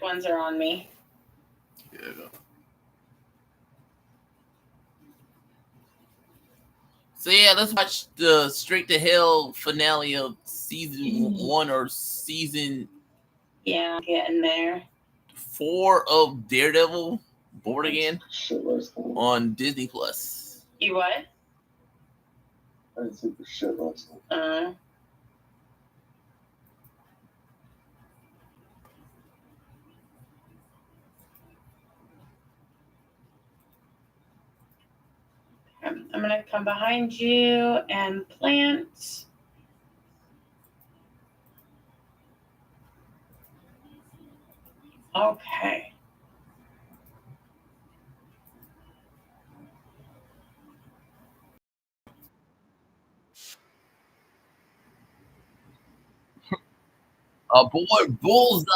Quick ones are on me. Yeah. So yeah, let's watch the Straight to Hell finale of season 1 or season. Yeah, getting there. 4 of Daredevil, Born Again, on Disney Plus. You what? I didn't see for shit last night. I'm gonna come behind you and plant. Okay. Boy, Bullseye.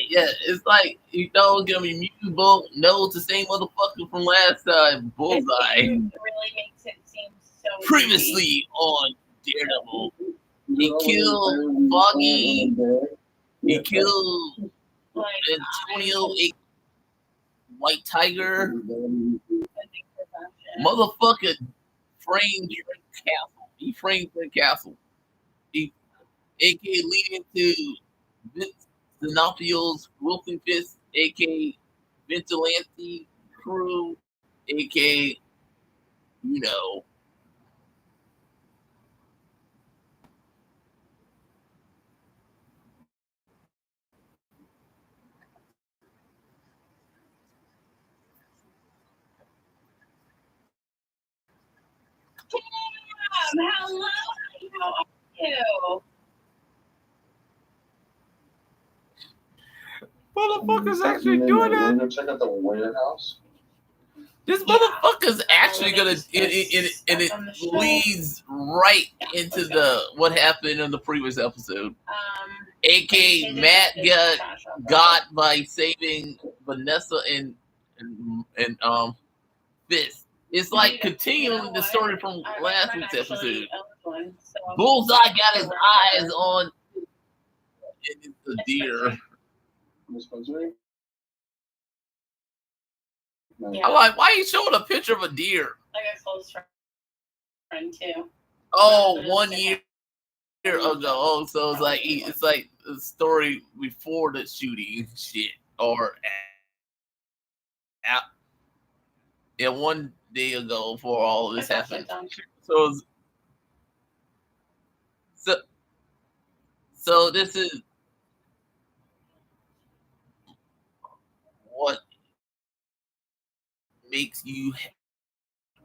Yeah, it's like, you know, it's gonna be mutable. No, it's the same motherfucker from last time. Bullseye. It really makes it seem so Previously easy. on Daredevil, he killed Foggy. He killed Antonio, White Tiger. Motherfucker framed Frank Castle. He framed Frank Castle. He, aka leading to Vince D'Onofrio's Wilson Fisk, aka Vigilante Crew, aka, you know. Hello, how are you? Motherfucker's actually doing that. Go check out the warehouse. This motherfucker's actually gonna it leads right into the what happened in the previous episode. AK Matt got by saving Vanessa and Fisk. It's like continuing the story from last week's episode. Bullseye got his eyes on the deer. Yeah. I'm like, why are you showing a picture of a deer? Like a close friend too. Oh, 1 year ago. Oh, so it's like the story before the shooting shit, or yeah, 1 day ago before all of this happened. So this is what makes you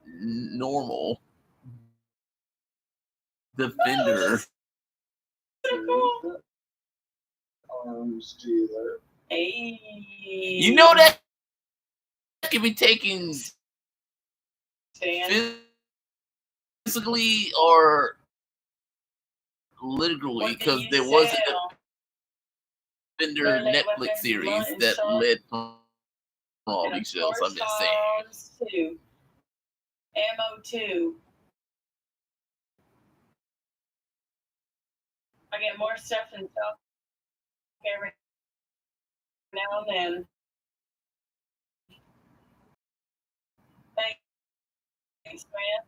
normal defender. Arms dealer. Hey. You know that can be taken physically or literally, because there was a Defender Netflix series that led from all these shows. I'm just saying. Ammo 2. I get more stuff and stuff every now and then. Thanks, man.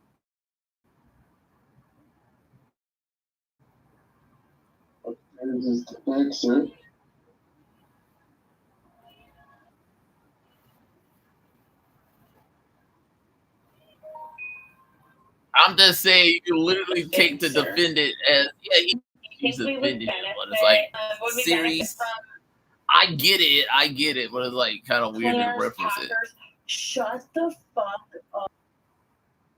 There's the fixer. I'm just saying, you can literally take the defendant as, yeah, he's offended, but it's like series. I get it, but it's like kind of weird to reference it. Shut the fuck up.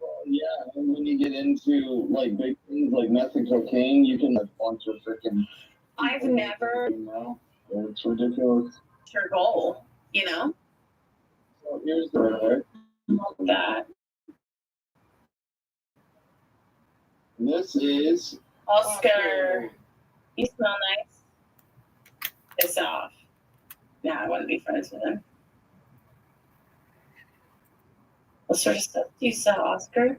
Well, yeah, and when you get into like big things like meth and cocaine, you can like bunch of freaking. I've never. You know, it's ridiculous. It's your goal, you know. So here's the right. Love that. This is Oscar. You smell nice. Piss off. Nah, I want to be friends with him. What sort of stuff do you sell, Oscar?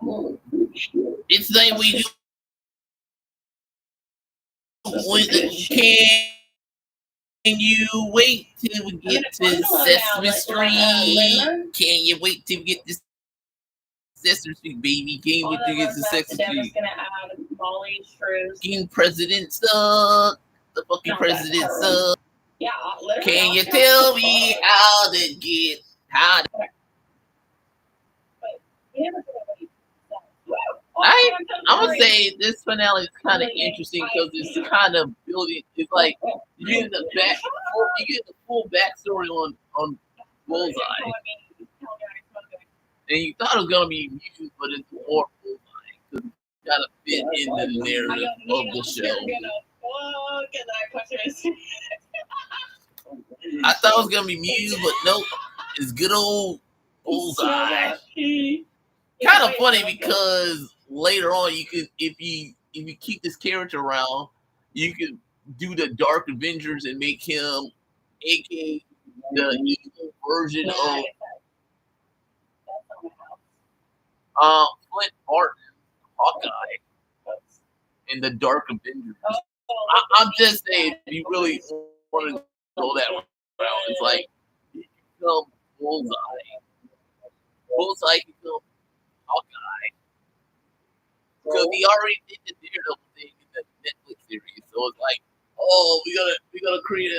oh, good shit. It's like we do Can you wait till we get to Sesame Street? Can you wait till we get to Sesame Street, baby? Can you wait till we get to Sesame Street? Fucking president suck. The fucking president suck. Yeah, literally. Can you tell me how to get how to? I'm gonna say this finale is kind of interesting because it's kind of building. It's like you get the full backstory on Bullseye, and you thought it was gonna be Muse, but it's more Bullseye because it's gotta fit in the narrative of the show. I thought it was gonna be Muse, but nope, it's good old Bullseye. Kind of funny because later on, you could if you keep this character around, you could do the Dark Avengers and make him, aka the evil version of Flint Martin, Hawkeye, in the Dark Avengers. I'm just saying, if you really want to go that route, it's like he can become Bullseye. Bullseye can become Hawkeye. Because he already did the Daredevil thing in the Netflix series, so it's like, oh, we gotta create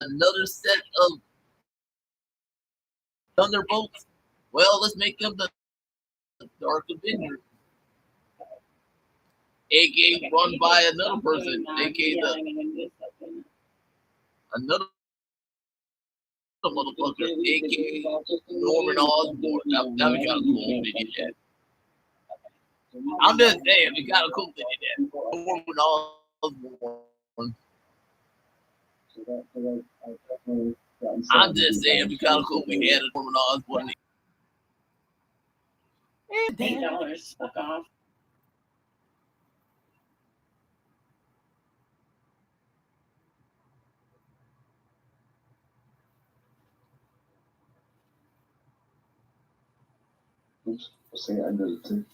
another set of Thunderbolts. Well, let's make them the Dark Avengers, aka run by another person, aka another motherfucker, aka Norman Osborn. That would be kind of cool if they did that. I'm just saying, we got a cool thing in that. Norman Osborn. I'm just saying, we got a cool. We had a Norman Osborn. $8. Fuck off. Oops, say I did it too.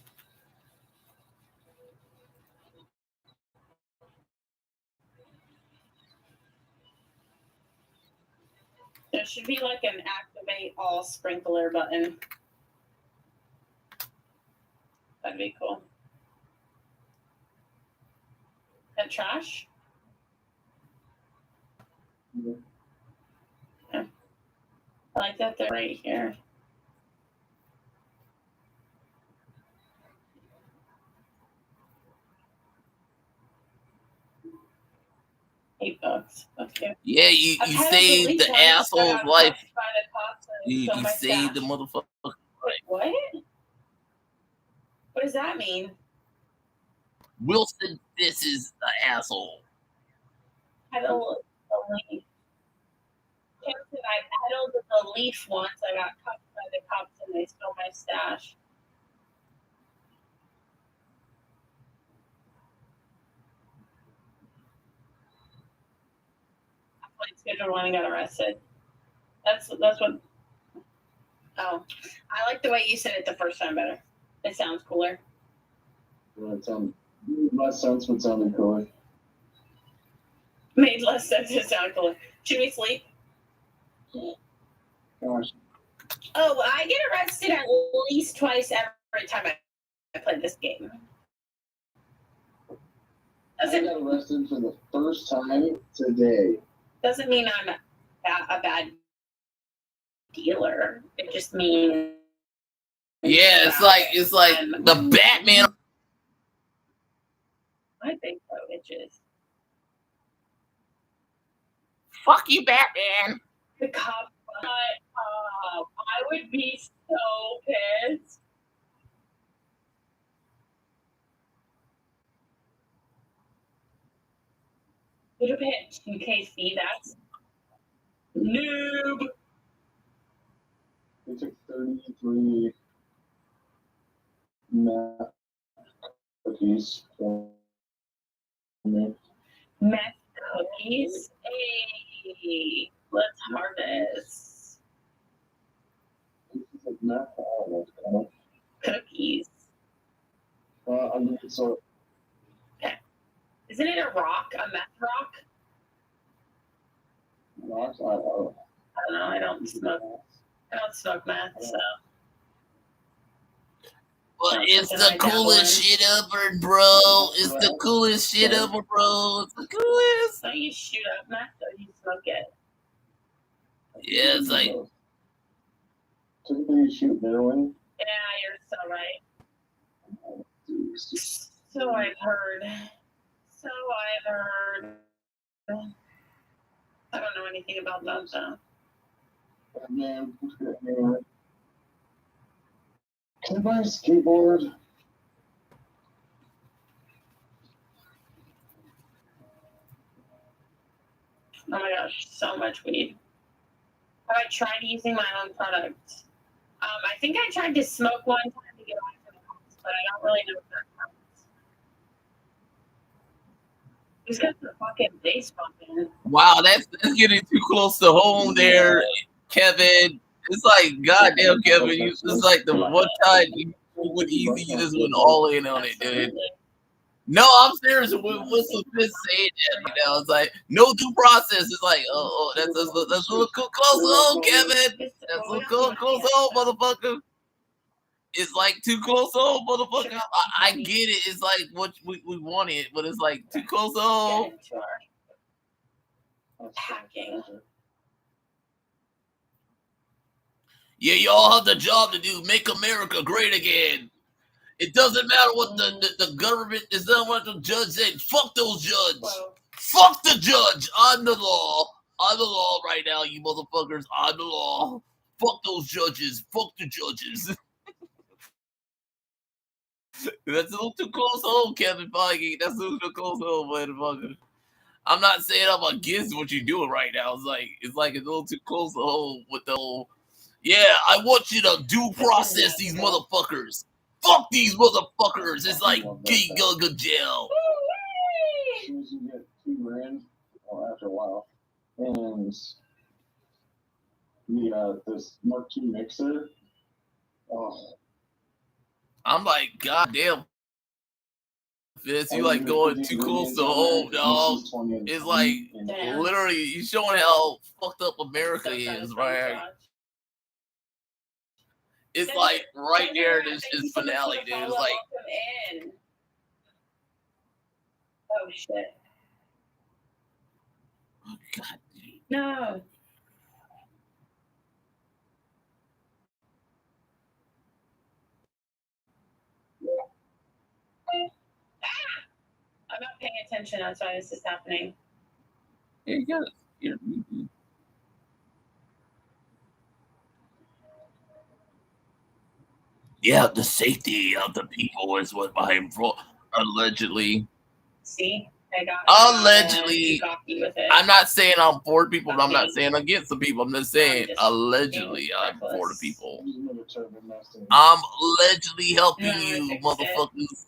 There should be like an activate all sprinkler button. That'd be cool. That trash? Yeah. Yeah. I like that they're right here. $8. Okay. Yeah, you saved the asshole's life. You saved the motherfucker. Wait, what? What does that mean? Wilson, this is the asshole. Peddle the leaf. Kim said I peddled the leaf once. I got caught by the cops and they stole my stash. Flight schedule when I got arrested. That's what. Oh, I like the way you said it the first time better. It sounds cooler. Well, it sounds less sense but sounding cooler. Made less sense to sound cooler. Should we sleep? Gosh. Oh, I get arrested at least twice every time I play this game. I got arrested for the first time today. Doesn't mean I'm a bad dealer. It just means Yeah, it's like the Batman. I think so. Bitches. Fuck you, Batman. The cop. I would be so pissed. Would have hit 2KC. That's noob. They took 33 meth cookies from me. Meth cookies. Hey, let's harvest This is like meth. Oh, cookies. So, isn't it a rock? A meth rock? rocks, I don't know. I don't smoke meth, so. Well, it's the coolest shit ever, bro. It's the coolest shit ever, bro. It's the coolest. Don't you shoot up meth or you smoke it? Yeah, it's like. Typically, you shoot heroin. Yeah, you're so right. So I've heard. I don't know anything about that, though. Man, can I buy a skateboard? Oh my gosh, so much weed. Have I tried using my own product? I think I tried to smoke one time to get away from the cops, but I don't really know if that counts. Who's got the fucking bass bumping? Wow, that's getting too close to home there, Kevin. It's like, goddamn, Kevin, it's like the one time you went easy, you just went all in on it, dude. No, I'm serious. What's the Fisk saying that right now? It's like no due process. It's like, that's a little close home, Kevin. That's a little close home, motherfucker. It's like too close home, motherfucker. I get it. It's like what we wanted, but it's like too close home. Hacking. Yeah, y'all have the job to do. Make America great again. It doesn't matter what the government is. Not what the judge said. Fuck those judges. Whoa. Fuck the judge. I'm the law. I'm the law right now, you motherfuckers. I'm the law. Fuck those judges. Fuck the judges. That's a little too close home, Kevin Feige. That's a little too close home, motherfucker. I'm not saying I'm against what you're doing right now. It's like a little too close to home with the whole. Yeah, I want you to due process these motherfuckers. Fuck these motherfuckers. It's like go to jail. As soon as you get $2,000, after a while, and this Mark II mixer. Oh. I'm like, goddamn, Fisk, you like going too close to home, dog. It's like literally you showing how fucked up America is, right? It's like right there. This is finale, dude. It's like. Oh shit. Oh, God. No. I'm not paying attention. That's why this is happening. You got it. Yeah, the safety of the people is what I'm for. Allegedly. See? Allegedly. With it. I'm not saying I'm for people. I'm not saying against the people. I'm just saying allegedly I'm for the people. I'm allegedly helping you, motherfuckers.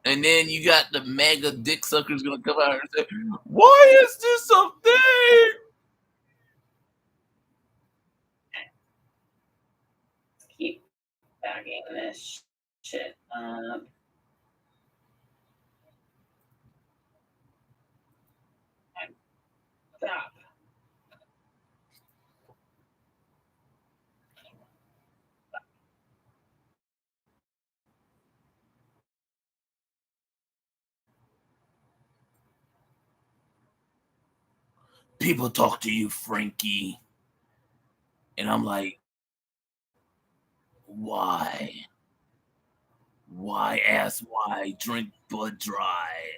And then you got the mega dick suckers gonna come out and say, "Why is this a thing?" Keep bagging this shit up. Stop. People talk to you, Frankie. And I'm like, why? Why ask why? Drink Bud Dry.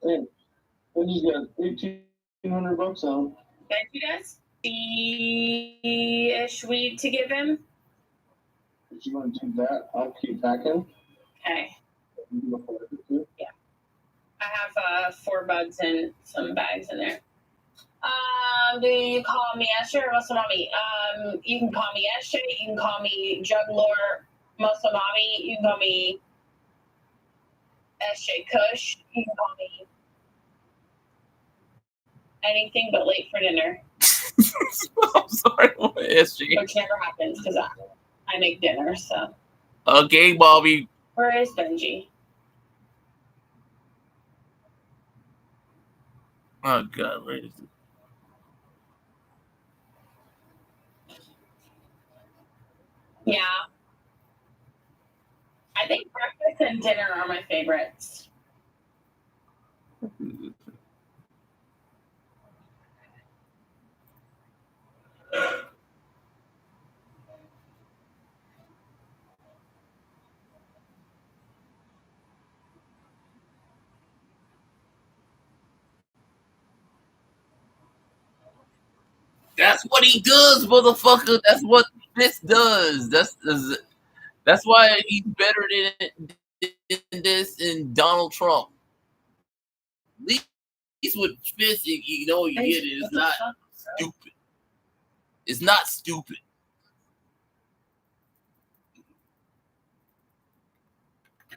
Hey, I just got $1,800 out. Thank you guys. Ish weed to give him. If you want to do that, I'll keep packing. Okay. Yeah. I have 4 buds and some bags in there. Do you call me Esther or Mosamami? You can call me Esther. You can call me Drug Lord Mosamami. You can call me Esther Kush. You can call me anything but late for dinner. I'm sorry, SG. Which never happens because I make dinner, so. Okay, Bobby. Where is Benji? Oh God, where is it? Yeah. I think breakfast and dinner are my favorites. That's what he does, motherfucker. That's what Fisk does. That's why he's better than this and Donald Trump. At least with Fisk, you know you get it. It's not stupid. It's not stupid.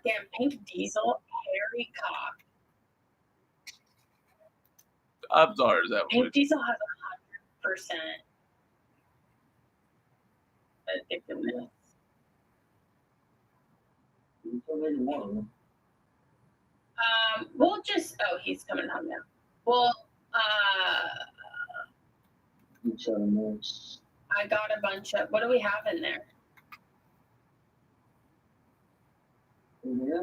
Damn, Pink Diesel, Harry Cock. I'm sorry, that Pink Diesel has 100% addictiveness. We'll just. Oh, he's coming home now. Well, I got a bunch of. What do we have in there? Yeah,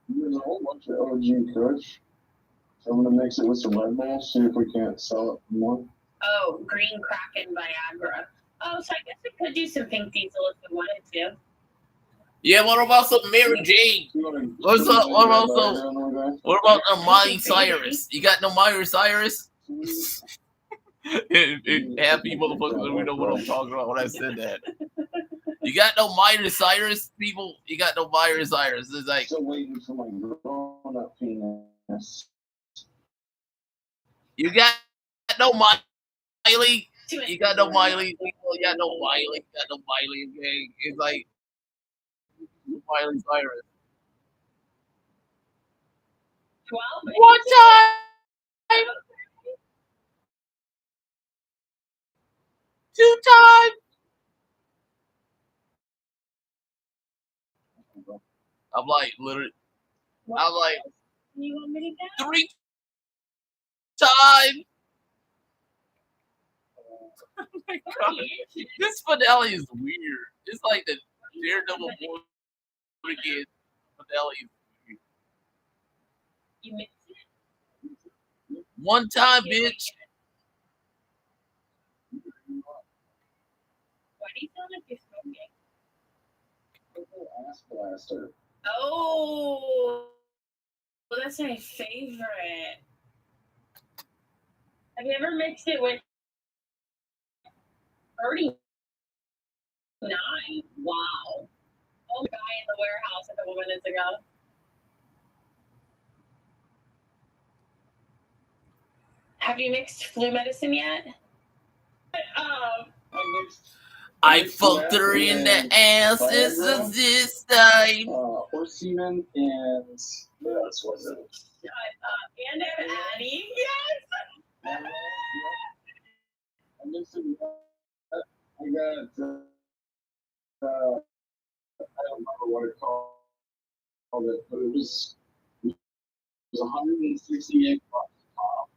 there's a whole bunch of OG Kush. So I'm gonna mix it with some Red Bull, see if we can't sell it for more. Oh, Green Kraken Viagra. Oh, so I guess we could do some Pink Diesel if we wanted to. Yeah, what about some Mary Jane? What's up? What about Miley Cyrus? You got no Miley Cyrus? Happy motherfuckers, we know what I'm talking about when I said that. You got no Miley Cyrus, people? You got no Miley Cyrus. It's like still waiting for my grown-up penis. You got no Miley. You got no Miley. You got no Miley. You got no Miley. Okay? It's like Miley Cyrus. 12? One time. 2 times. I'm like literally. I'm like You want me to 3 times. Oh my God. This finale is weird. It's like the Daredevil boy again. Finale is weird. You mixed it? 1 time, bitch. Why do you sound like you're smoking? Ass blaster. Oh, well, that's my favorite. Have you ever mixed it with 39? Wow. Oh, the guy in the warehouse a couple minutes ago. Have you mixed flu medicine yet? I fucked her in the ass this time. Horse semen and what else was it? Shut up. And Annie. Yes. I mixed it with that. I got, I don't remember what it called it, but it was 168 bucks a pop.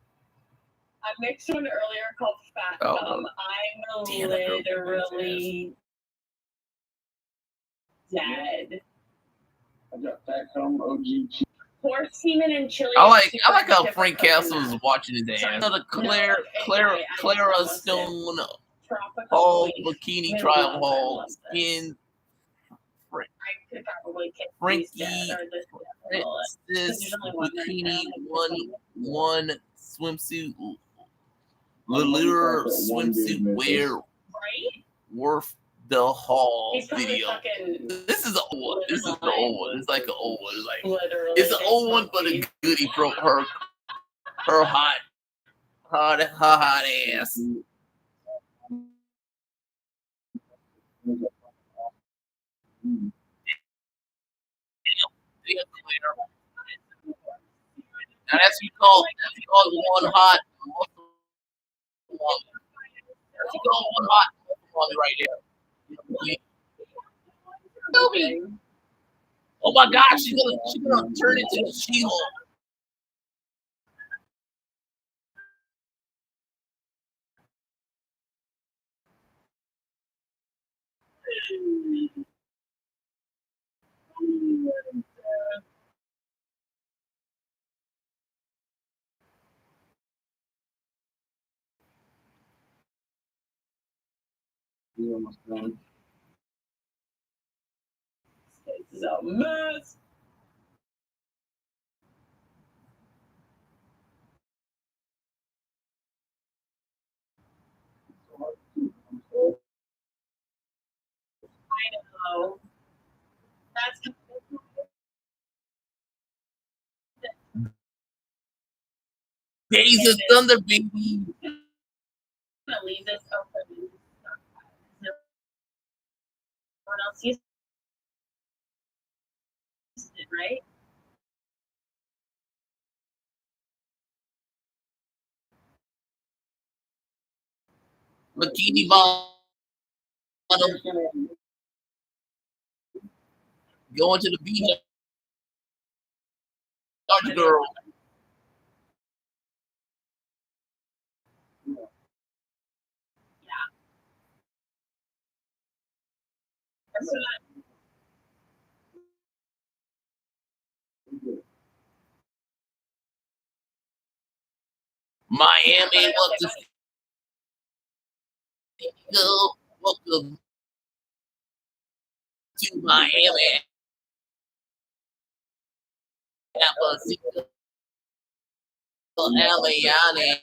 I mixed one earlier called Fat Gum. I'm literally dead. I got Fat Gum, OG. Horse semen and chili. I like how Frank Castle is watching his ass. The Clara Stone Hall Bikini Trial Hall Skin Frankie Princess Bikini one swimsuit Lillure swimsuit wear worth the haul video. This is an old one. This is the old one. It's like an old one. It's like it's an old one, but a goodie from her hot ass. Now that's you call one hot. She going one hot mommy right there. Toby. Oh my God, she's gonna turn into a She-Hulk. This is a mess. I know. That's Days of Thunder, baby. gonna leave this open. No one else used it, right? Bikini Bottom going to the beach. Dodger girl. That's what Miami, what to go? Welcome to Miami. Apple, Eliane.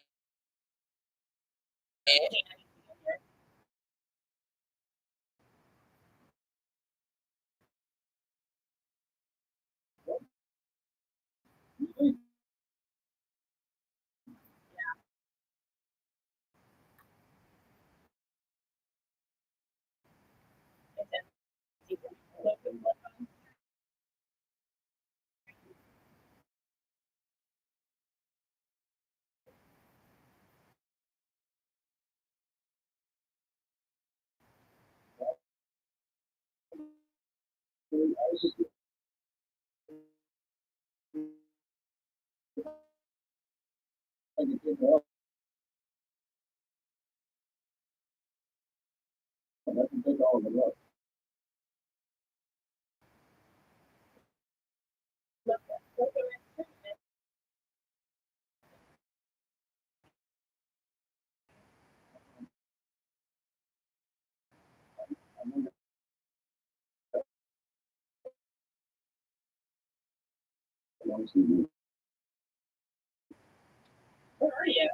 Where are you?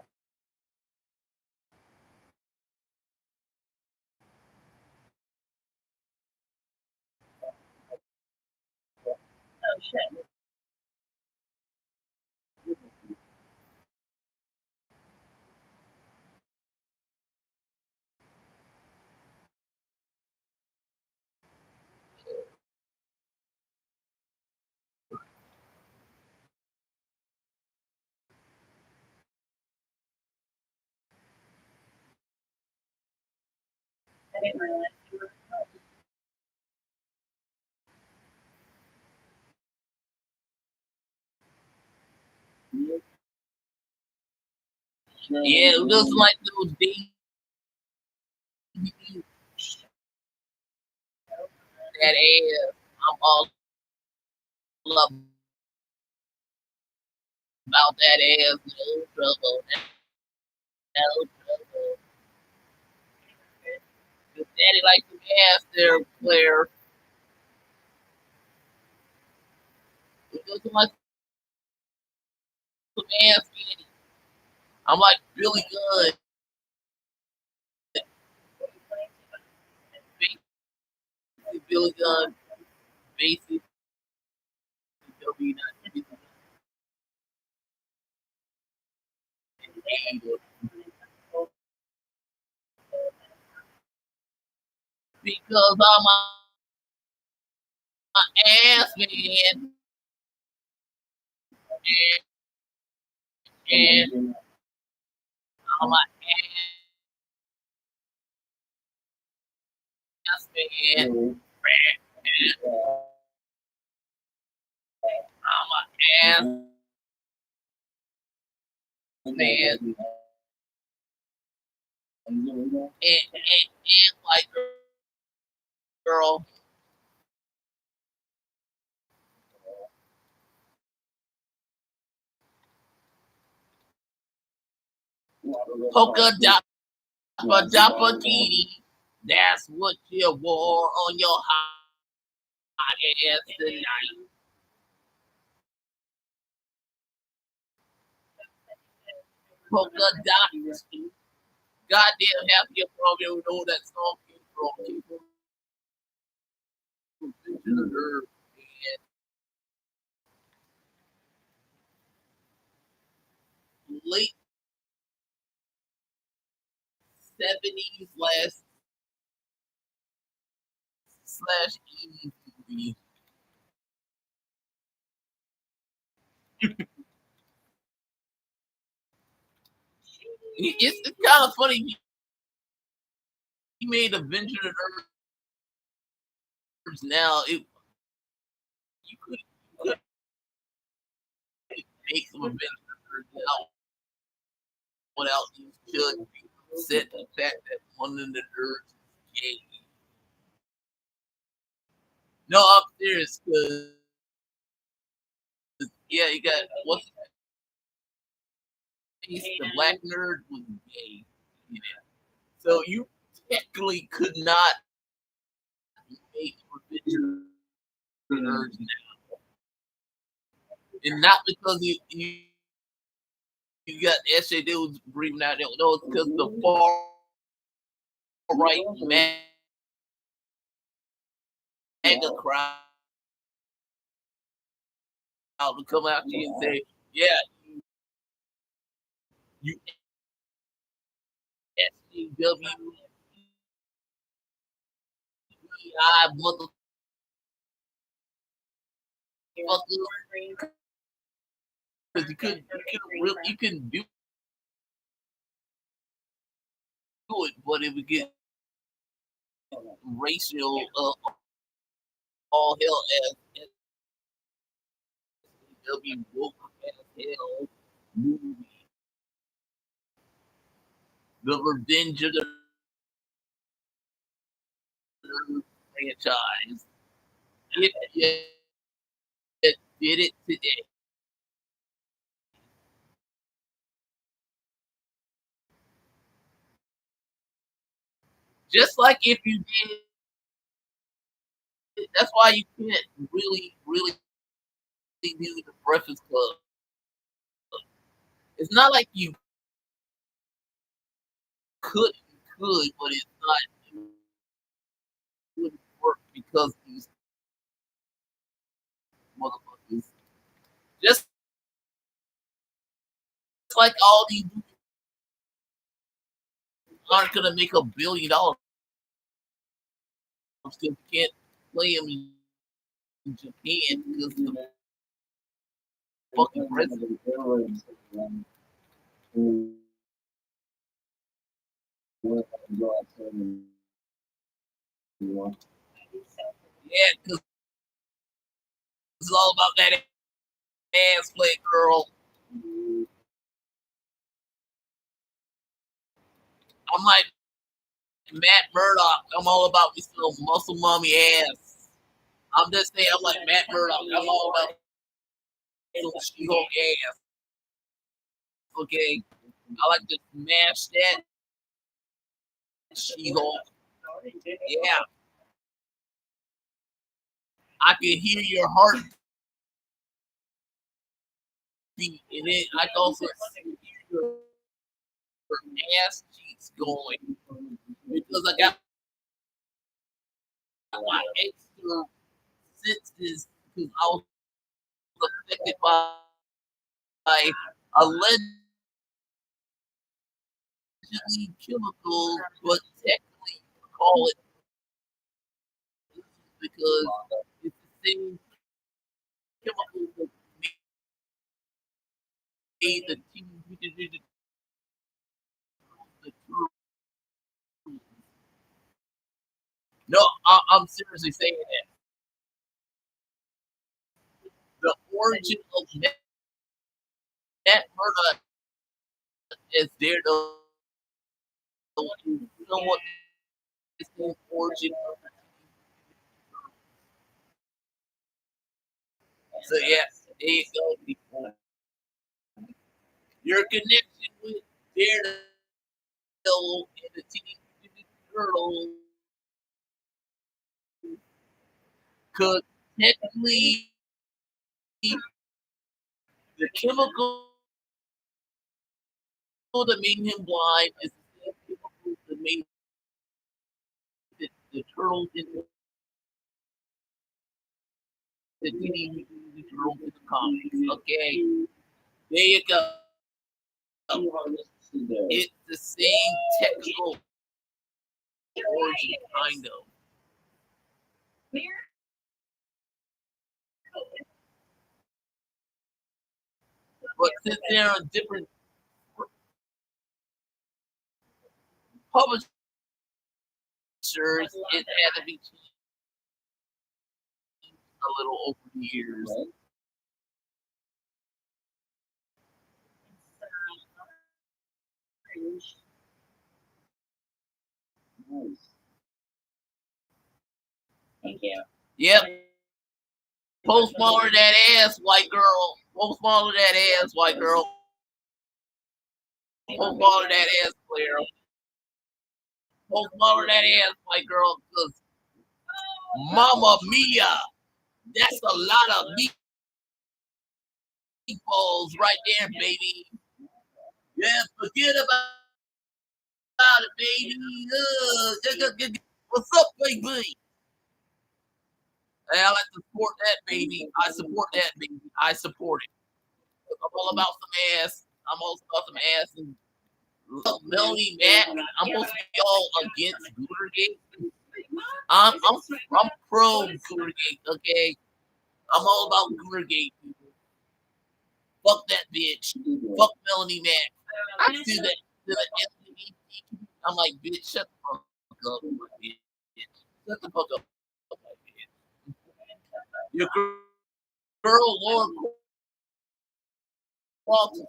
Oh shit. I didn't realize you were home. Yeah, it looks like those days that ass. I'm all about that ass. No trouble. No trouble. Your daddy likes some ass there, Claire. It looks like some ass candy. I'm like Billy Gunn. Basically Billy Gunn. Basically W not because I'm a ass man. And I'm a Yes, man. Really? I'm an ass man. And like girl. Polka dot dappa kitty. That's what you wore on your hot ass tonight. Polka dot. Goddamn half your probably don't know that song came from. Came from late 70s slash 80s movie. It's kind of funny. He made Avenger of the Earth. Now you could make some Avenger of the Earth now without you should set the fact that one of the Earth is gay. No, I'm serious because yeah, you got what's his face? The black nerd was gay. Yeah. So you technically could not make Avenger of the Earth now, and not because you got S.J. Dillon breathing out there. No, it's because the far right MAGA crowd to come out to you and say, yeah, you SJW, motherfucker, because you couldn't do it, but it would get racial all hell as SJW woke as hell movie. The Revenge of the franchise. It did it today. Just like if you did, that's why you can't really do the Breakfast Club. It's not like you could, but it's not. It wouldn't work because these motherfuckers. Just like all these movies aren't gonna make $1 billion because you can't play them in Japan because the fucking president. Yeah, because it's all about that ass play girl. I'm like Matt Murdock. I'm all about me some muscle mommy ass. I'm just saying, I'm like Matt Murdock. I'm all about some She-Hulk ass. Okay, I like to smash that She-Hulk. Yeah, I can hear your heart beat, and then I can also hear your ass cheeks going because I got my extra senses because I was affected by allegedly chemicals, but technically you call it because it's the same chemical that made the the No, I'm seriously saying that. The origin of Matt Murdock as Daredevil is somewhat the same origin of so yeah, there you go. Your connection with Daredevil and the Teenage Mutant Turtles could technically the chemical that made him blind is the same chemical that made the turtles into the Teenage Mutant Turtles in the comics. Okay, there you go. It's the same technical origin, kind of. But since they're on different publishers, it had to be changed a little over the years. Thank you. Yep. Post smaller that ass, white girl. Post smaller that ass, white girl. Post smaller that ass, Claire. Post smaller that ass, white girl. Cause Mama Mia, that's a lot of meatballs right there, baby. Yeah, forget about it, baby. What's up, baby? I like to support that, baby. I support that, baby. I support it. I'm all about some ass. I'm all about some ass and Melanie Mac. I'm supposed to be all against Goodergate. I'm pro Goodergate, okay? I'm all about Goodergate. Fuck that bitch. Fuck Melanie Mac. I do that to the LGBT. I'm like, bitch, shut the fuck up, bitch. Shut the fuck up, bitch. Your girl, Laura Croft's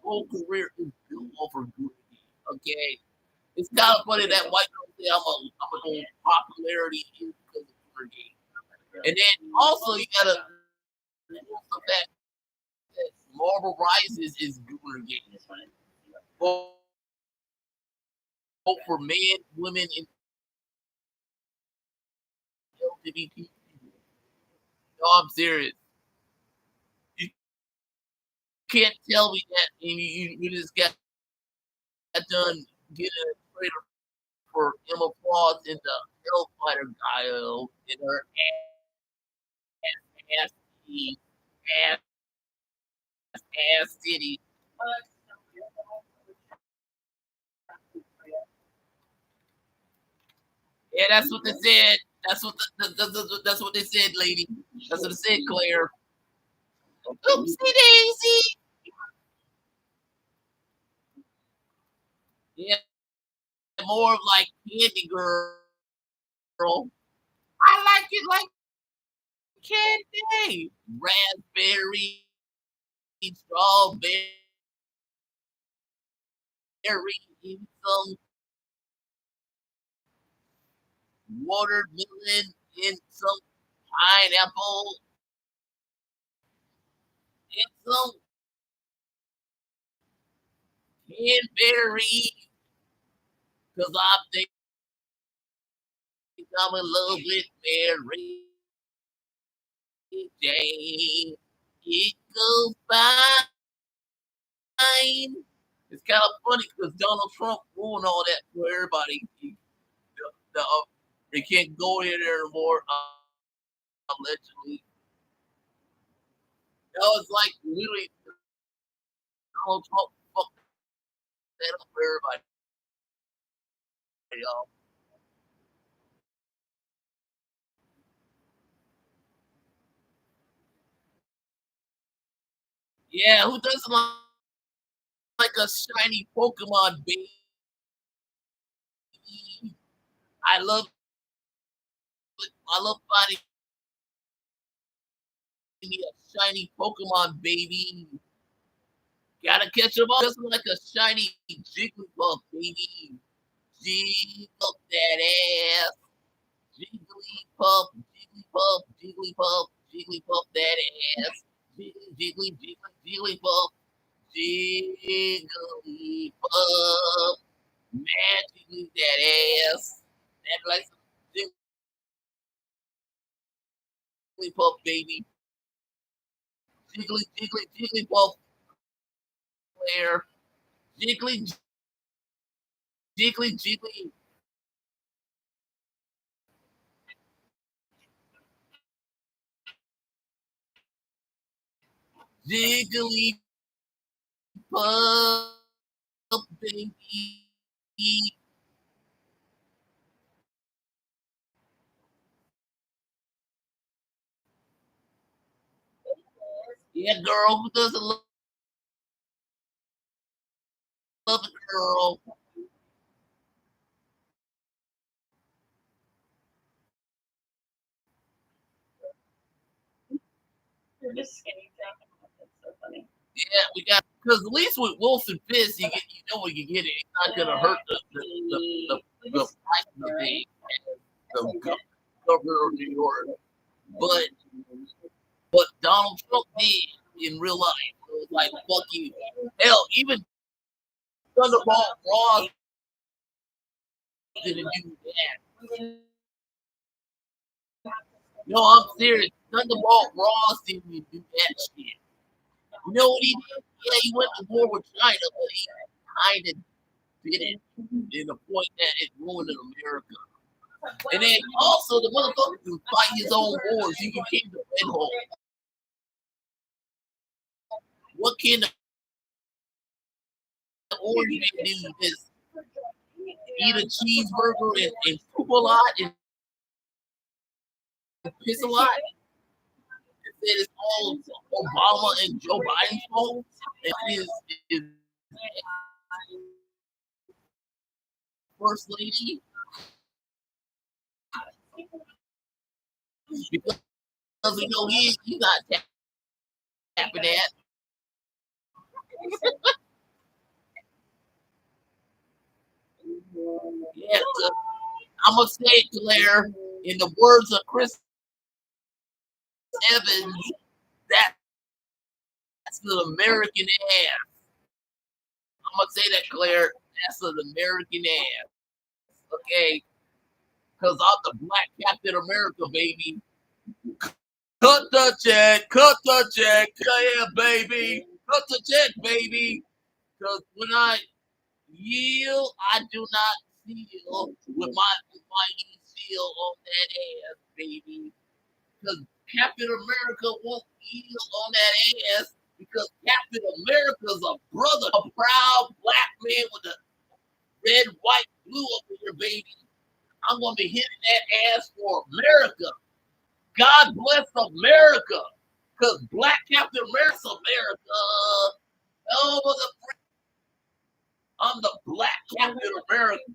whole career is built off of Goodergate, okay? It's kind of funny that white girl say I'm a go popularity is because of Goodergate. And then also you gotta the fact that Marvel Rises is Goodergate. Both for men, women, and LGBT. No, I'm serious. You can't tell me that and you just got done getting a trailer for Emma Frost in the Hellfighter Guile in her ass, ass, ass city. Yeah, that's what they said. That's what they said, lady. That's what they said, Claire. Oopsie daisy. Yeah, more of like Candy Girl. I like it like candy. Raspberry, strawberry, even some watermelon, and some pineapple, and some cranberry. Cause I think I'm in love with Mary Jane. It goes fine. It's kind of funny because Donald Trump ruined all that for everybody. They can't go in there anymore, allegedly. That was like literally Donald Trump fucked that up for everybody, y'all. Yeah, who doesn't like a shiny Pokemon baby? I love I love finding me a shiny Pokemon, baby. Gotta catch them all just like a shiny Jigglypuff, baby. Jiggle that ass. Jigglypuff, Jigglypuff, Jigglypuff, Jigglypuff that ass. Jiggly, jiggly, Jigglypuff, Jigglypuff. Man, jiggly that ass. That like some Jigglypuff, baby. Jiggly, jiggly, Jigglypuff. Player. Jiggly, jiggly, jiggly. Jigglypuff, baby. Yeah, girl, who doesn't love a girl? You're just skinny dropping off. That's so funny. Yeah, we got because at least with Wilson Fisk, you know when you get it, it's not gonna hurt the price of the thing. The governor of New York, but what Donald Trump did in real life, it was like fuck you. Hell, even Thunderbolt Ross didn't do that. No, I'm serious. Thunderbolt Ross didn't even do that shit. You know what he did? Yeah, he went to war with China, but he kind of did it in the point that it ruined America. And then also the motherfucker can fight his own wars. He can keep the red hole. What can the orange man do? Just eat a cheeseburger and poop a lot and piss a lot? And say it's all Obama and Joe Biden's fault. And his first lady because we know he's not tapping that. Yeah, I'm gonna say it, Claire. In the words of Chris Evans, that's an American ass. I'm gonna say that, Claire. That's an American ass. Okay, because I'm the Black Captain America, baby. Cut the check, cut the check, yeah, baby. Cut the check, baby. Because when I yield, I do not seal with my seal on that ass, baby. Because Captain America won't yield on that ass because Captain America's a brother, a proud black man with a red, white, blue up here, baby. I'm gonna be hitting that ass for America. God bless America. Because Black Captain America's America. Oh, I'm the Black Captain America.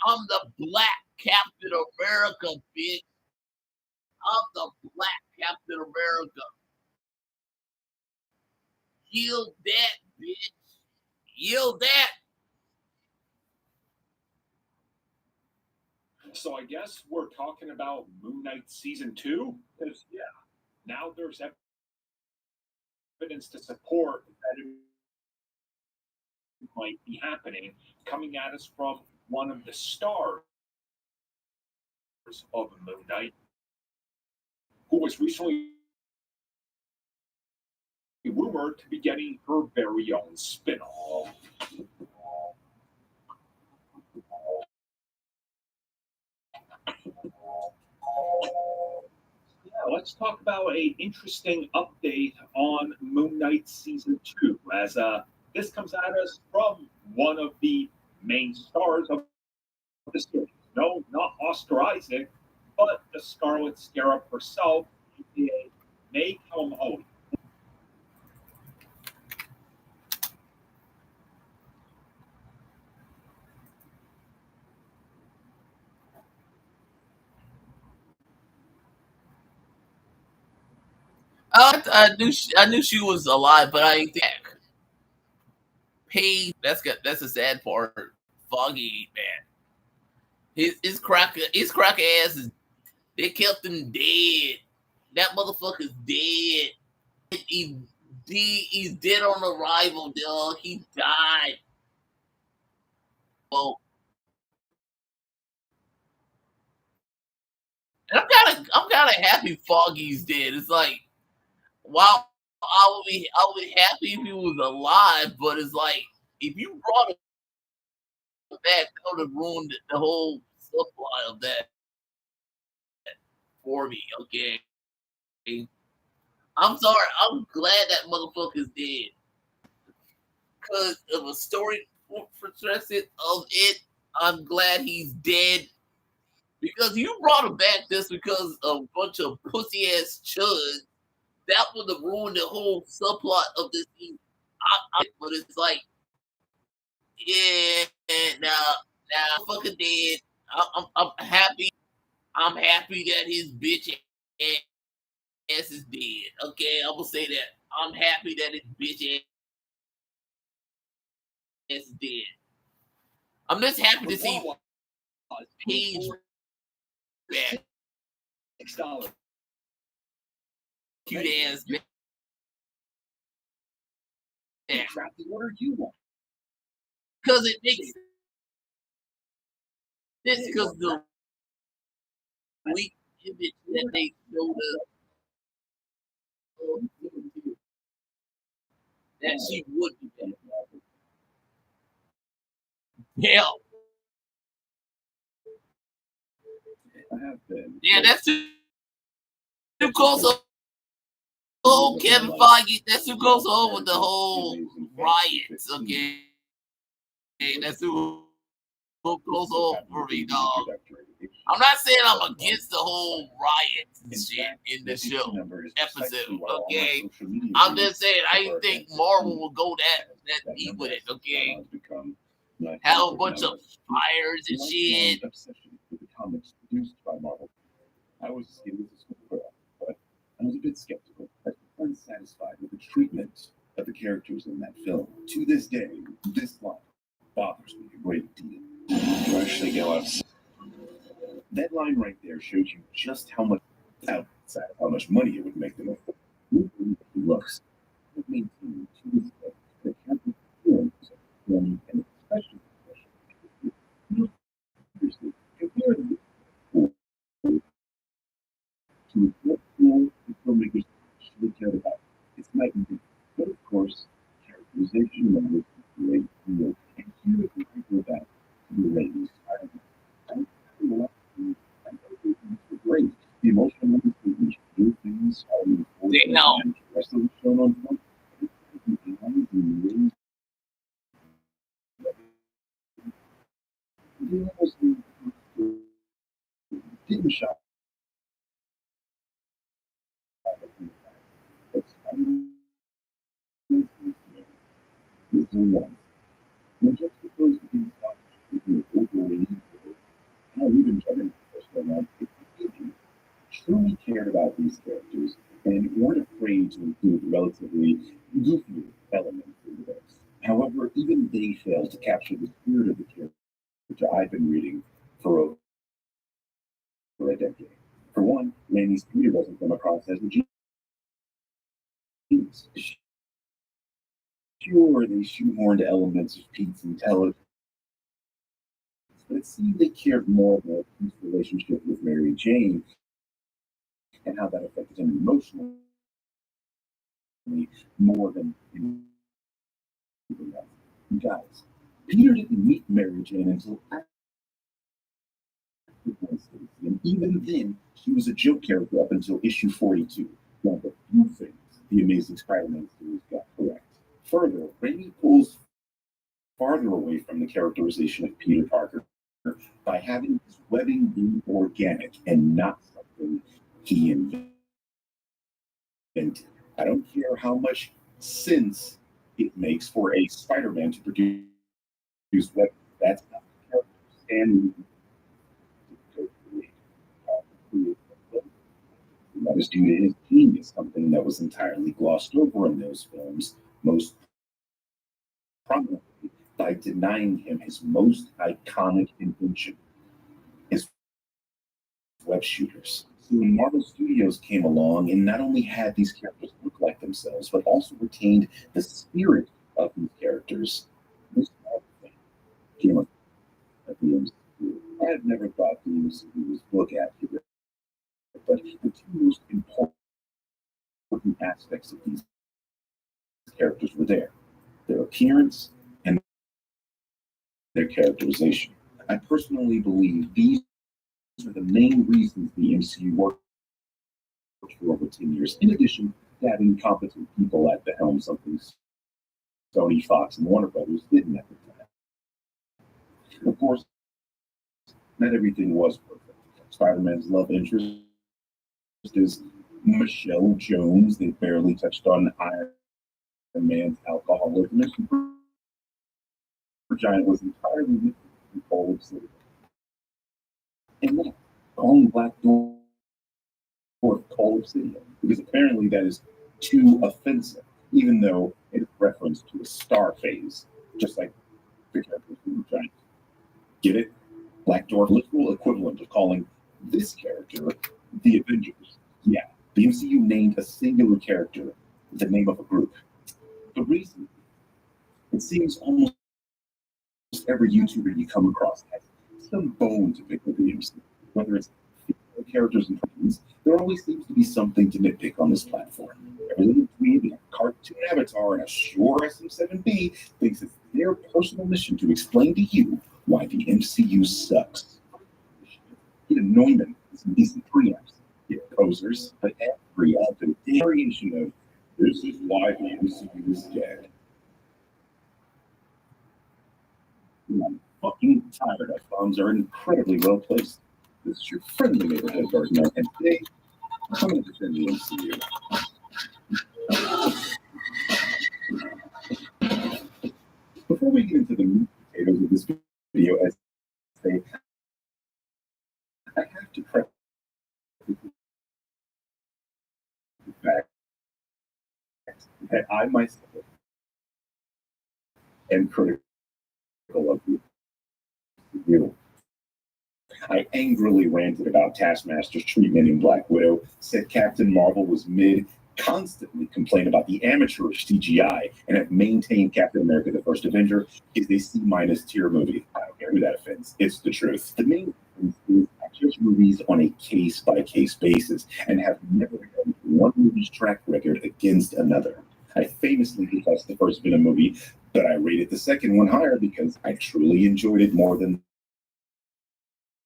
I'm the Black Captain America, bitch. I'm the Black Captain America. Yield that, bitch. Yield that. So I guess we're talking about Moon Knight season 2? Because yeah, now there's evidence to support that it might be happening, coming at us from one of the stars of Moon Knight, who was recently rumored to be getting her very own spin-off. Yeah, let's talk about an interesting update on Moon Knight season 2, as this comes at us from one of the main stars of the series. No, not Oscar Isaac, but the Scarlet Scarab herself, aka May Kalamali. I knew she was alive, but I didn't think Paige. That's a sad part. Foggy man. His cracker ass is. They kept him dead. That motherfucker's dead. He's dead on arrival, dog. He died. Well, and I'm kind of happy Foggy's dead. It's like, wow, I would be happy if he was alive, but it's like if you brought him back, that would have ruined the whole supply of that for me. Okay, I'm sorry. I'm glad that motherfucker's dead because of a story perspective of it. I'm glad he's dead because you brought him back just because a bunch of pussy ass chuds. That would have ruined the whole subplot of this thing. But it's like, yeah, now, fucking dead. I'm happy. I'm happy that his bitch ass is dead. Okay, I'm gonna say that. I'm happy that his bitch ass is dead. I'm just happy to see Paige back. $6. Cute ass man. Grab the order you want. Because it makes this because the weak image that they showed us that she would be back. Yeah. Yeah, that's too close. Oh, Kevin Feige, that's too close over the whole riots. Okay, that's too close over for me, dog. I'm not saying I'm against the whole riots and shit in the show episode. Okay, I'm just saying I didn't think Marvel would go that deep with it. Okay, have a bunch of fires and shit. I was a student at school girl, but I was a bit skeptical, unsatisfied with the treatment of the characters in that film. To this day, this line bothers me a great deal. You actually go outside. That line right there shows you just how much money it would make them. Looks. It means to this day, the character feelings and expression. Compare them to what the filmmakers actually cared about. It's night and day. But of course, characterization matters a great deal. And here is what I go back to the ladies. Great. The emotional numbers which do things They know. The rest of the show on front. Didn't shot. When juxtaposed against how even Kevin truly cared about these characters and weren't afraid to include relatively goofy elements in the books. However, even they failed to capture the spirit of the character I've been reading for over a decade. For one, Lanny's Peter doesn't come across as a genius. Sure, they shoehorned elements of Pete's intelligence, but it seemed they cared more about Pete's relationship with Mary Jane and how that affected him emotionally more than anything else. You guys, Peter didn't meet Mary Jane until after Stacy, and even then, she was a joke character up until issue 42. One of the few things the Amazing Spider-Man series got correct. Further, Raimi pulls farther away from the characterization of Peter Parker by having his webbing be organic and not something he invented. I don't care how much sense it makes for a Spider-Man to produce web. That's not the character. And And that is due to his genius, something that was entirely glossed over in those films, most prominently by denying him his most iconic invention, his web shooters. So when Marvel Studios came along and not only had these characters look like themselves, but also retained the spirit of these characters, this thing came up at the MCU. I had never thought the MCU was book accurate, but the two most important aspects of these characters were there: their appearance and their characterization. I personally believe these are the main reasons the MCU worked for over 10 years, in addition to having competent people at the helm, something Sony, Fox, and Warner Brothers didn't at the time. Of course, not everything was perfect. Spider-Man's love interest is Michelle Jones. They barely touched on Iron Man's alcoholism. Giant was entirely missing from Cold City. And then calling Black Dwarf Cold City, because apparently that is too offensive, even though it's reference to a star phase, just like the character from Giant. Get it? Black Dwarf, literal equivalent of calling this character the Avengers. Yeah, the MCU named a singular character the name of a group. The reason, it seems almost every YouTuber you come across has some bone to pick with the MCU. Whether it's characters and friends, there always seems to be something to nitpick on this platform. Every little tweet, a cartoon avatar, and a sure SM7B thinks it's their personal mission to explain to you why the MCU sucks. Get Neumann some decent preamps. Get posers, but every other variation of "this is why the MCU is dead." I'm fucking tired. F-bombs are incredibly well placed. This is your friendly neighborhood gardener, and today I'm going to defend the MCU. Before we get into the meat potatoes of this video, as I say, I have to preface the fact that I myself am critical of you. I angrily ranted about Taskmaster's treatment in Black Widow, said Captain Marvel was mid, constantly complained about the amateurish CGI, and have maintained Captain America: The First Avenger is a C- tier movie. I don't care who that offends. It's the truth. The main difference is I judge movies on a case-by-case basis and have never held one movie's track record against another. I famously detest the first Venom movie, but I rated the second one higher because I truly enjoyed it more than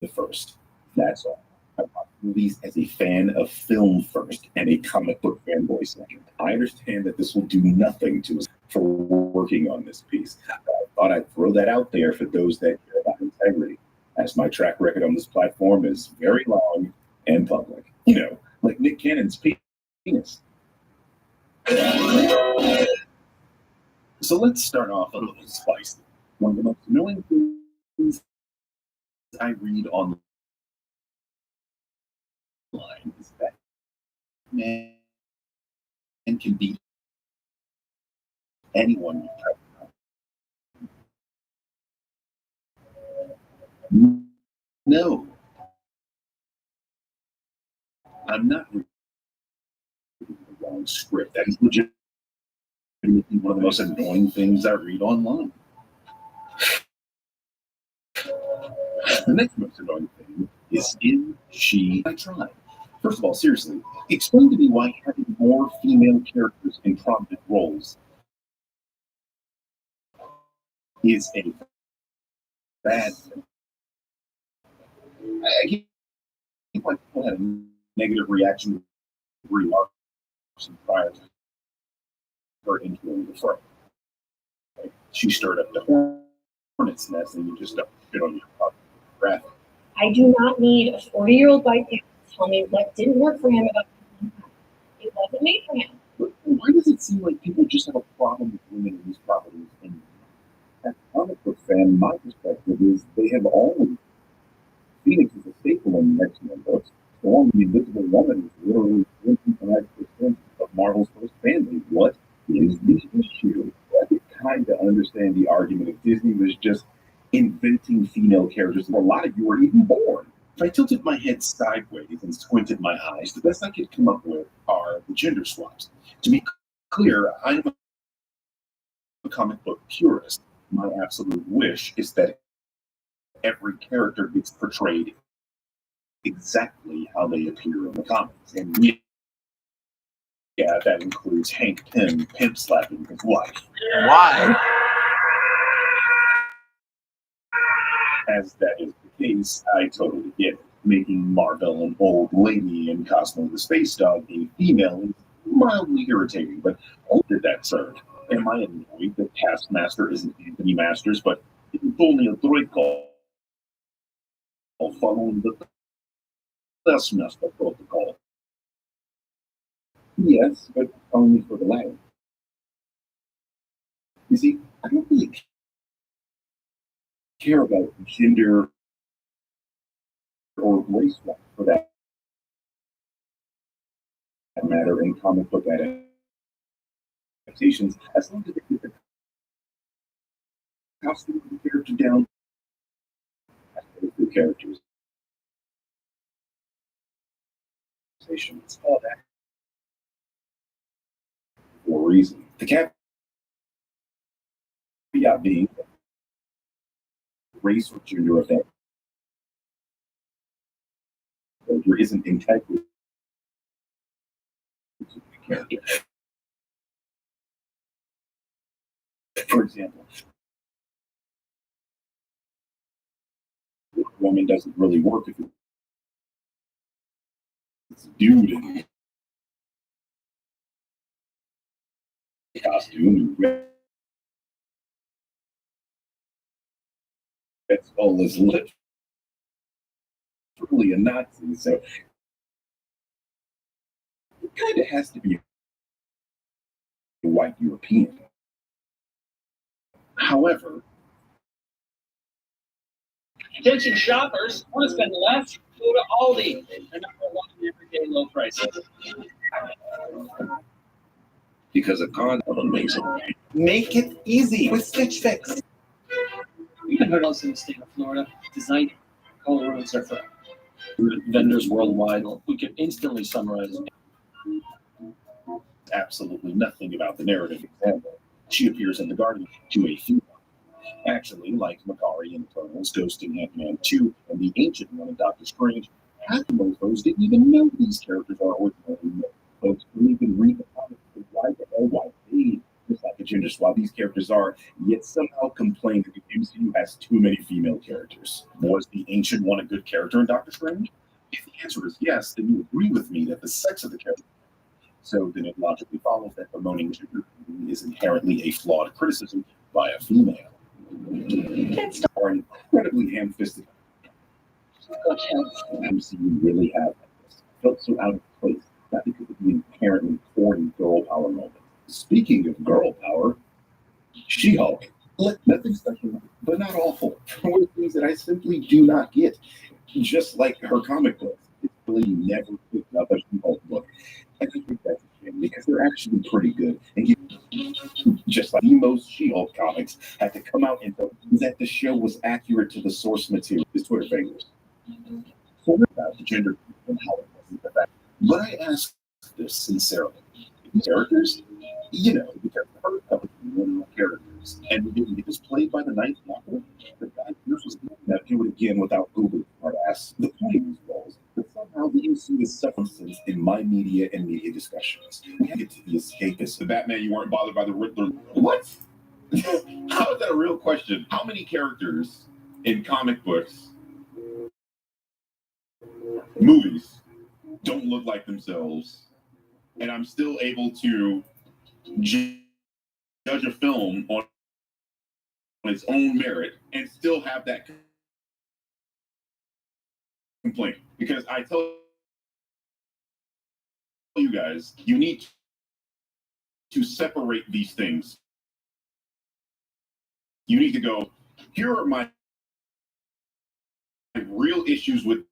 the first. That's all. I watch movies as a fan of film first and a comic book fanboy second. I understand that this will do nothing to us for working on this piece. I thought I'd throw that out there for those that care about integrity, as my track record on this platform is very long and public. You know, like Nick Cannon's penis. So let's start off a little spicy. One of the most annoying things I read online is that man can beat anyone you try to. No, I'm not reading the wrong script. That is legitimately one of the most annoying things I read online. The next most annoying thing is I tried. First of all, seriously, explain to me why having more female characters in prominent roles is a bad thing. I get why people had a negative reaction to Brie Larson prior to her entering the fray. She stirred up the hornet's nest, and you just don't shit on your graphic. I do not need a 40-year-old white man to tell me what didn't work for him about it wasn't made for him. But why does it seem like people just have a problem with women in these properties? And as a comic book fan, my perspective is they have always. Phoenix is a staple in the X-Men books. Storm, the Invisible Woman, is literally And that's the sense of Marvel's first family. What is the issue? I could kind of understand the argument if Disney was just inventing female characters, and a lot of you were even born. If I tilted my head sideways and squinted my eyes, the best I could come up with are the gender swaps. To be clear, I'm a comic book purist. My absolute wish is that every character gets portrayed exactly how they appear in the comics. And yeah, that includes Hank Pym pimp slapping his wife. Why? As that is the case, I totally get it. Making Marvel an old lady and Cosmo the Space Dog a female is mildly irritating, but did that absurd. Am I annoyed that Taskmaster isn't Anthony Masters, but it's only a droid call following the Taskmaster protocol? Yes, but only for the latter. You see, I don't really care about gender or race for that matter in comic book adaptations, as long as they keep the costume of the character down, the characters. It's all that for a reason. The caveat being race or gender of that character isn't integral to the character. For example, a woman doesn't really work if it's a dude in a costume. That's all is literally a Nazi, so it kind of has to be a white European. However, attention shoppers, want to spend less? Go to Aldi. They're number one in everyday low prices. because a con of amazing. Make it easy with Stitch Fix. We've been heard also in the state of Florida, designing color roads are for vendors worldwide. We can instantly summarize Absolutely nothing about the narrative example. She appears in The Guardian to a female. Actually, like Makari in Eternals, Ghost in Ant-Man 2, and the Ancient One in Doctor Strange, half of mofos didn't even know these characters are ordinary men. Folks who even read the comics, why the hell, why they, just like a gender swap these characters are, yet somehow complain that the MCU has too many female characters. Was the Ancient One a good character in Doctor Strange? If the answer is yes, then you agree with me that the sex of the character. So then it logically follows that bemoaning gender is inherently a flawed criticism by a female. Kids are incredibly ham-fisted. MCU really have this. Felt so out of place, not because of the inherently corny girl power moment. Speaking of girl power, She-Hulk. Nothing special, but not awful. One of the things that I simply do not get. Just like her comic books, it's really never picked up a She-Hulk book. I think that's a shame because they're actually pretty good. And just like the most She-Hulk comics had to come out and that the show was accurate to the source material. His Twitter fingers. So about the gender and how it wasn't the fact. But I ask this sincerely. Characters? You know, because the first couple of female characters, and it was played by the Ninth Doctor. The guy was now do it again without Google hard ass. The point was roles, but somehow the MCU is substance in my media and media discussions. We had to get to the escapists. The Batman, you weren't bothered by the Riddler. What? How is that a real question? How many characters in comic books, movies, don't look like themselves, and I'm still able to judge a film on its own merit and still have that complaint? Because I tell you guys, you need to separate these things. You need to go, here are my real issues with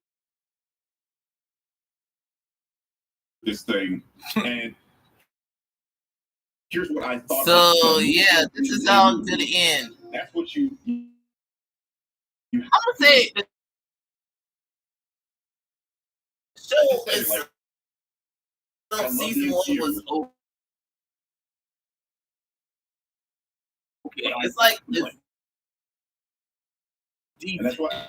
this thing, and here's what I thought. So yeah, this is how to the end. That's what you. I'm gonna say the show is season 1 was okay. It's like it's deep. And that's why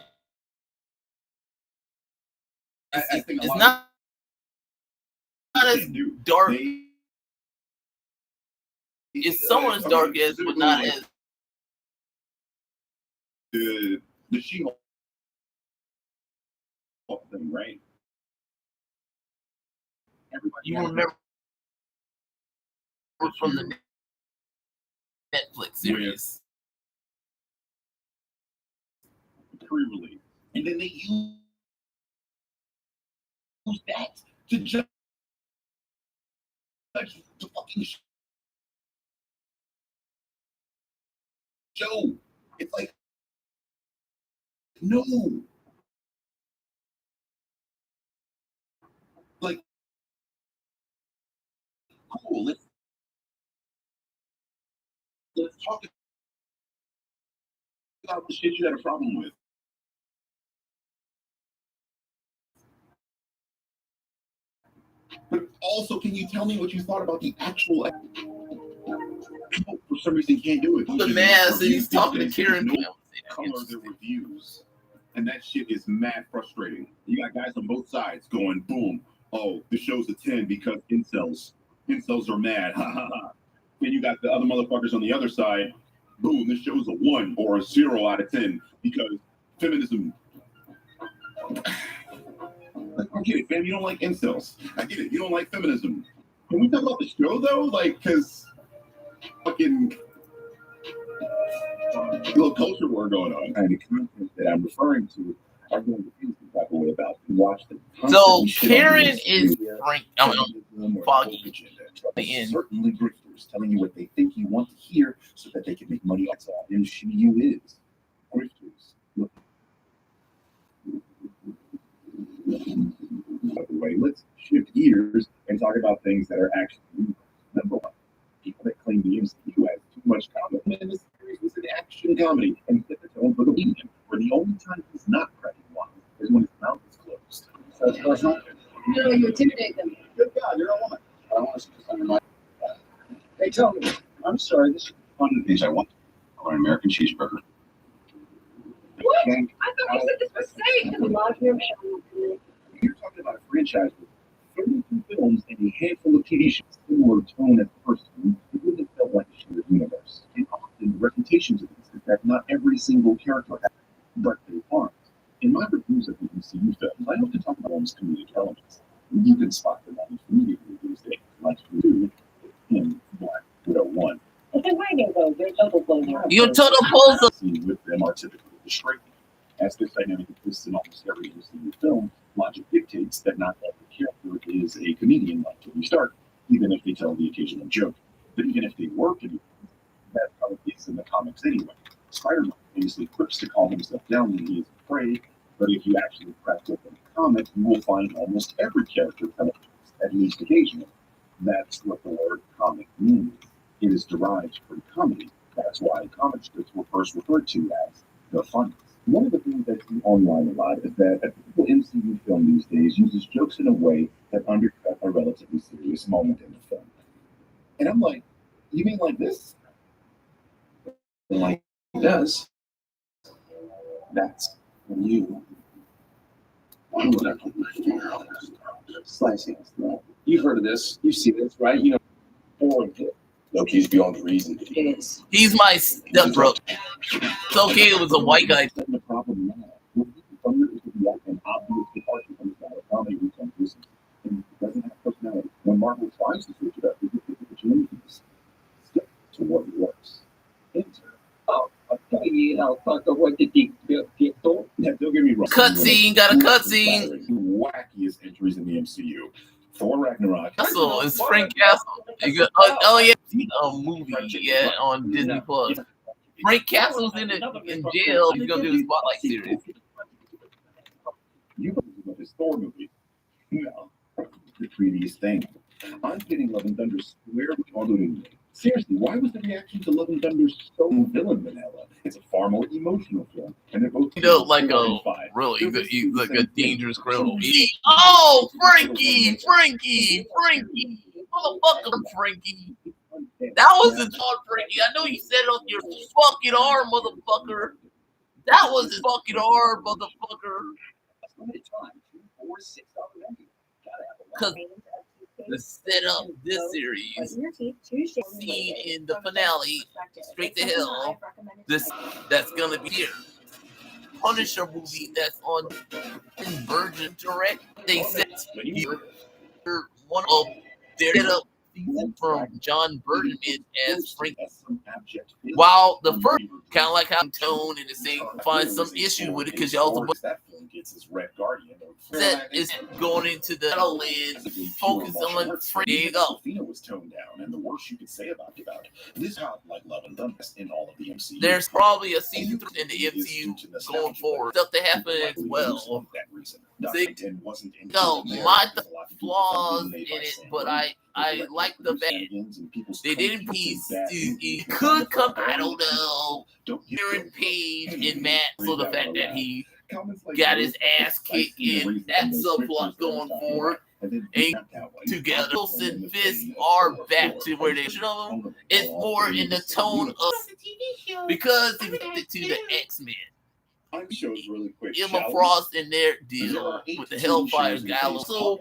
I think it's not as dark. It's somewhat as dark as, but not as. The She-Hulk thing, right? You remember from the Netflix series. Pre-release, and then they use that to judge the fucking show. It's like, no, like, cool. Let's talk about the shit you had a problem with. But also, can you tell me what you thought about the actual? People, for some reason, can't do it. The mask, and he's talking to Kieran. Color the reviews, and that shit is mad frustrating. You got guys on both sides going, boom, oh, the show's a 10 because incels are mad, ha ha ha. Then you got the other motherfuckers on the other side, boom, this show's a 1 or a 0 out of 10 because feminism. Like, I get it, fam. You don't like incels. I get it. You don't like feminism. Can we talk about the show though? Like, cause fucking little culture war going on. And the content that I'm referring to are going to feel some type of way about and watch them. So Karen is Frank. Foggy. The end. Certainly grifters telling you what they think you want to hear so that they can make money. That's all MCU is. Grifters. Look. By the way, let's shift gears and talk about things that are actually real. Number one, people that claim the MCU has too much comedy. And this series was an action comedy and set the tone for the weekend, where the only time he's not cracking one is when his mouth is closed. So it's personal. No, you intimidate them. Good God, you're a woman. I don't want to see this under my. Hey, tell me. I'm sorry. This is One of the things I want. I want an American cheeseburger. What? I thought we said this was safe. The Magnum show. You're talking about a franchise with 32 films and a handful of TV shows. Similar tone at the first one, it would have felt like a shared universe. And often the reputations of these is that not every single character has, but they aren't. In my reviews of the MCU films, I often talk about almost comedic elements. You can spot them on the comedic reviews they like to do in Black Widow 1. But they're hiding though. They're double blown. You total pulls up. Scenes with them are typically distracting. As this dynamic exists in almost every MCU film, logic dictates that not every character is a comedian like Tony Stark, even if they tell the occasional joke. But even if they were comedians, that probably is in the comics anyway. Spider-Man famously quips to calm himself down when he is afraid, but if you actually crack open the comic, you will find almost every character telling at least occasionally. That's what the word comic means. It is derived from comedy. That's why comic strips were first referred to as the funniest. One of the things I see online a lot is that a typical MCU film these days uses jokes in a way that undercut a relatively serious moment in the film. And I'm like, you mean like this? And like this? That's when you. I'm gonna put my finger on this. Slicing his throat. You've heard of this. You've seen this, right? You know, foreign kid. Loki's beyond reason. It is. He's my stepbro. It's okay. It was a white guy. That's the problem now. What people thunder is to be like an obvious departure from the style of comedy with some reason. And it doesn't have personality. When Marvel tries to switch it up, they get the opportunities. Stick to what works. Enter. Oh, okay. I'll talk about what did get told. Now, don't get me wrong. Cutscene, got a cutscene. Wackiest entries in the MCU. Thor Ragnarok. Castle is Frank Castle. Oh yeah, a movie on Disney Plus. Frank Castle's in jail. He's gonna do the Spotlight series. You believe this Thor movie? No. previous thing. I'm getting Love and Thunder squarely on. Seriously, why was the reaction to Love and Thunder so villain vanilla? It's a far more emotional film, and they're both like a really like a dangerous criminal. Oh, Frankie, motherfucker, Frankie. That wasn't on Frankie. I know you said it on your fucking arm, motherfucker. That was his fucking arm, motherfucker. Because to set up this series, scene in the finale, Straight to Hell, that's gonna be here. Punisher movie that's on Virgin Direct. They said one of their season from John Bergman as Frank. While the first kind of like how tone and the same find some issue with it because y'all that film gets his Red Guardian. That is going into the lens, focus on Frank. There you go. Was toned down, and the worst you could say about this how like Love and Thunder in all of the MCU. There's probably a season 3 in the MCU going forward. Stuff that happened as well. No, my flaws in it, but I like the fact they didn't he could come. I don't know. Aaron Page and Matt, so the fact that he got his ass kicked in that subplot going forward. And together, Wilson and Fisk are back to where they should have. It's more in the tone of because they connected to the X-Men. Emma Frost in their deal with the Hellfire guy. So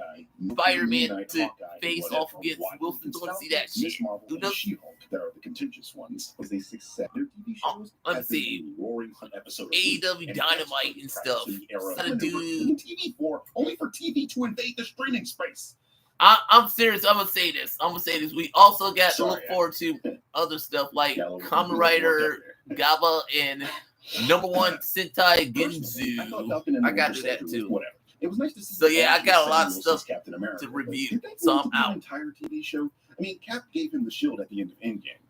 Spider-Man to face off against Wilson. Don't want to see that shit. That are the contentious ones because they success their TV shows. Let's see. AEW Dynamite and stuff. Gotta do only for TV to invade the streaming space. I'm serious. I'm gonna say this. We also got to look forward to other stuff like Kamen Rider, Gaba, and #1 Sentai Ginzu. I gotta do that too. Whatever. It was nice to see. So yeah, I got a lot of stuff to review. So I'm out. Entire TV show. I mean, Cap gave him the shield at the end of Endgame.